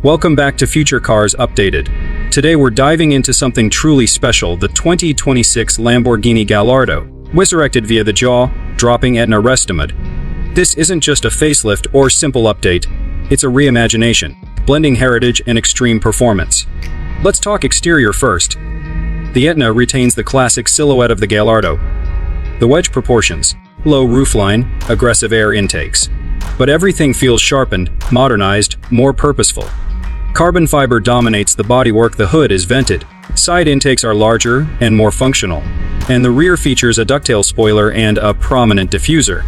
Welcome back to Future Cars Updated. Today we're diving into something truly special, the 2026 Lamborghini Gallardo, resurrected via the jaw-dropping Etna Restomod. This isn't just a facelift or simple update, it's a reimagination, blending heritage and extreme performance. Let's talk exterior first. The Etna retains the classic silhouette of the Gallardo. The wedge proportions, low roofline, aggressive air intakes. But everything feels sharpened, modernized, more purposeful. Carbon fiber dominates the bodywork, the hood is vented. Side intakes are larger and more functional. And the rear features a ducktail spoiler and a prominent diffuser.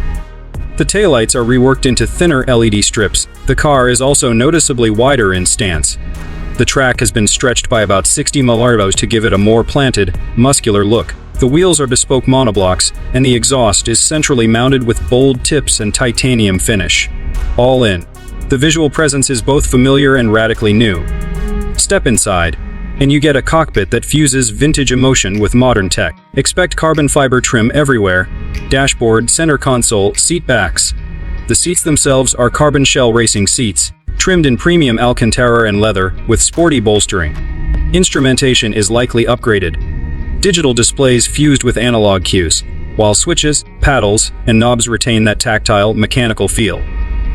The taillights are reworked into thinner LED strips. The car is also noticeably wider in stance. The track has been stretched by about 60 mm to give it a more planted, muscular look. The wheels are bespoke monoblocks, and the exhaust is centrally mounted with bold tips and titanium finish. All in, the visual presence is both familiar and radically new. Step inside, and you get a cockpit that fuses vintage emotion with modern tech. Expect carbon fiber trim everywhere: dashboard, center console, seat backs. The seats themselves are carbon shell racing seats, trimmed in premium Alcantara and leather, with sporty bolstering. Instrumentation is likely upgraded. Digital displays fused with analog cues, while switches, paddles, and knobs retain that tactile, mechanical feel.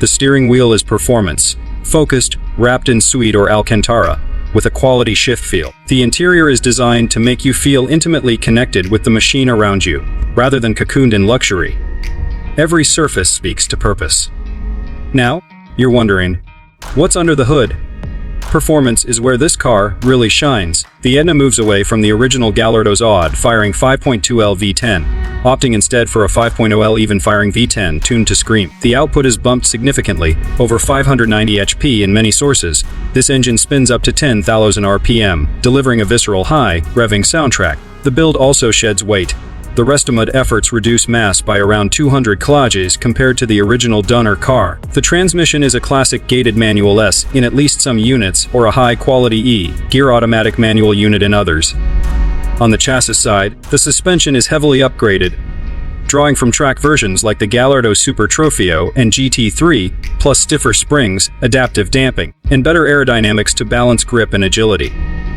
The steering wheel is performance, focused, wrapped in suede or Alcantara, with a quality shift feel. The interior is designed to make you feel intimately connected with the machine around you, rather than cocooned in luxury. Every surface speaks to purpose. Now, you're wondering, what's under the hood? Performance is where this car really shines. The Etna moves away from the original Gallardo's odd-firing 5.2L V10, opting instead for a 5.0L even-firing V10 tuned to scream. The output is bumped significantly, over 590 HP in many sources. This engine spins up to 10,000 RPM, delivering a visceral high, revving soundtrack. The build also sheds weight. The Restomod efforts reduce mass by around 200 kg compared to the original Donner car. The transmission is a classic gated manual S in at least some units, or a high-quality E-gear automatic manual unit in others. On the chassis side, the suspension is heavily upgraded, drawing from track versions like the Gallardo Super Trofeo and GT3, plus stiffer springs, adaptive damping, and better aerodynamics to balance grip and agility.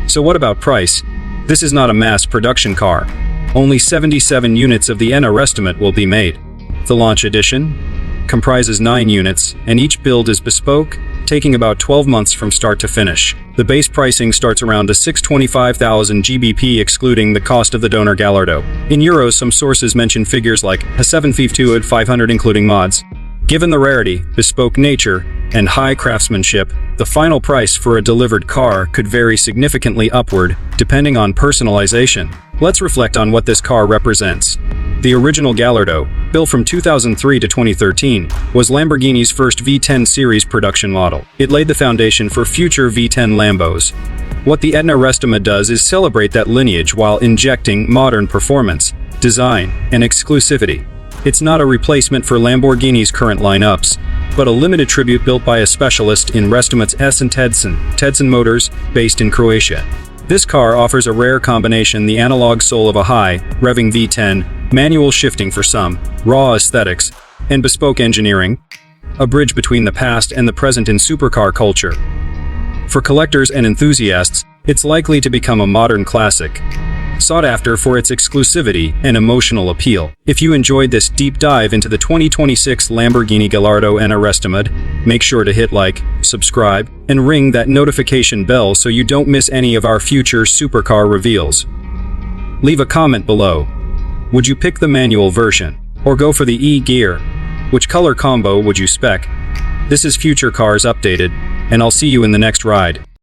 So what about price? This is not a mass production car. Only 77 units of the Etna Restomod will be made. The launch edition comprises 9 units, and each build is bespoke, taking about 12 months from start to finish. The base pricing starts around a 625,000 GBP, excluding the cost of the Donner Gallardo. In euros, some sources mention figures like a 750 including mods. Given the rarity, bespoke nature, and high craftsmanship, the final price for a delivered car could vary significantly upward, depending on personalization. Let's reflect on what this car represents. The original Gallardo, built from 2003 to 2013, was Lamborghini's first V10 series production model. It laid the foundation for future V10 Lambos. What the Etna Restomod does is celebrate that lineage while injecting modern performance, design, and exclusivity. It's not a replacement for Lamborghini's current lineups, but a limited tribute built by a specialist in Restomod's S and Tedson Motors, based in Croatia. This car offers a rare combination: the analog soul of a high, revving V10, manual shifting for some, raw aesthetics, and bespoke engineering, a bridge between the past and the present in supercar culture. For collectors and enthusiasts, it's likely to become a modern classic, sought after for its exclusivity and emotional appeal. If you enjoyed this deep dive into the 2026 Lamborghini Gallardo Etna Restomod, make sure to hit like, subscribe, and ring that notification bell so you don't miss any of our future supercar reveals. Leave a comment below. Would you pick the manual version, or go for the E-gear? Which color combo would you spec? This is Future Cars Updated, and I'll see you in the next ride.